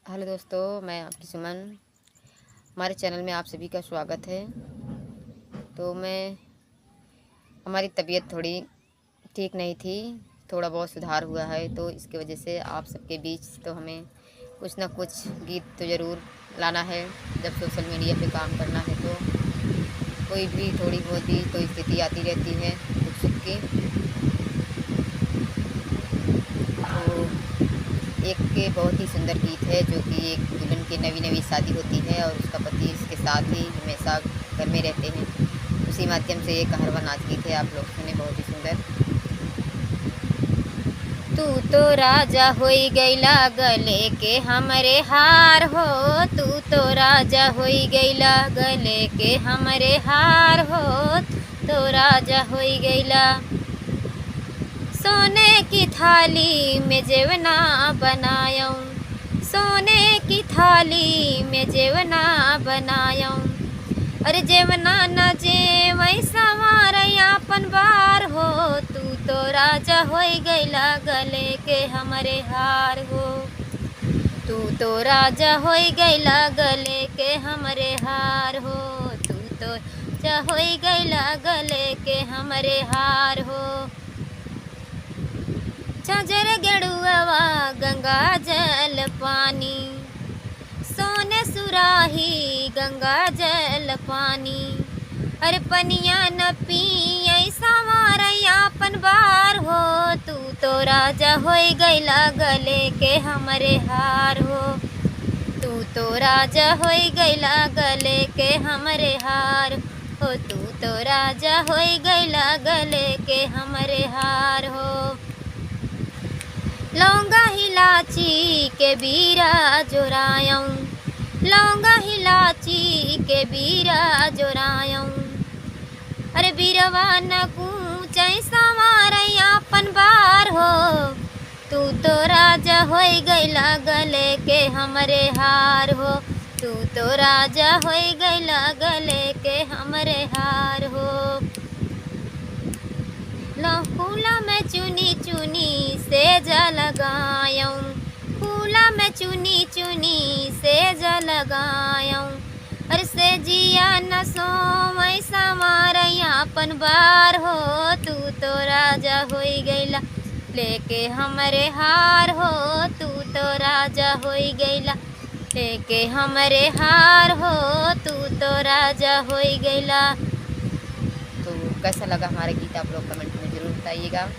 Hello दोस्तों, मैं आपकी सुमन। हमारे चैनल में आप सभी का स्वागत है। तो हमारी तबीयत थोड़ी ठीक नहीं थी, थोड़ा बहुत सुधार हुआ है। तो इसकी वजह से आप सबके बीच तो हमें कुछ ना कुछ गीत तो ज़रूर लाना है। जब सोशल मीडिया पे काम करना है तो कोई भी थोड़ी बहुत भी तो स्थिति आती रहती है दुख सुख की। तो एक बहुत ही सुंदर गीत है जो कि एक दुल्हन की नवी नवी शादी होती है और उसका पति उसके साथ ही हमेशा घर में रहते हैं। उसी माध्यम से ये कहरवा नाच गीत है, आप लोग सुने, बहुत ही सुंदर। तू तो राजा होई गईला गले के हमरे हार हो, तू तो राजा होई गईला गले के हमरे हार हो, तो राजा होई गईला। सोने की थाली में जेवना बनायूं, सोने की थाली में जेवना बनायूं। अरे जेवना न जेवई संवारयापन बार हो, तू तो राजा होई गईला गले के हमरे हार हो, तू तो राजा होई गईला गले के हमरे हार हो, तू तो राजा होई गईला गले के हमरे हार हो। झांझर गेड़ुआ गंगा जल पानी, सोने सुराही गंगा जल पानी। अरे पनिया न पी संवारयापन बार हो, तू तो राजा होई गईला गले के हमरे हार हो, तू तो राजा होई गईला गले के हमरे हार हो, तू तो राजा होई गईला गले के हमरे हार हो। लौंगा हिलाची के बीरा जोरायूं, लौंगा हिलाची के बीरा जोरायूं। अरे बीरवा न कूचै संवारयापन बार हो, तू तो राजा होई गईला गले के हमरे हार हो, तू तो राजा होई गईला गले के हमरे हार हो। फूला में चुनी चुनी से लगायूं, फूला में चुनी चुनी से लगायूं। अरे से जिया न सोवै संवारयापन बार हो, तू तो राजा होई गईला लेके हमरे हार हो, तू तो राजा होई गईला लेके हमरे हार हो, तू तो राजा होई गईला। तो कैसा लगा हमारा गीत आप लोग कमेंट में ज़रूर बताइएगा।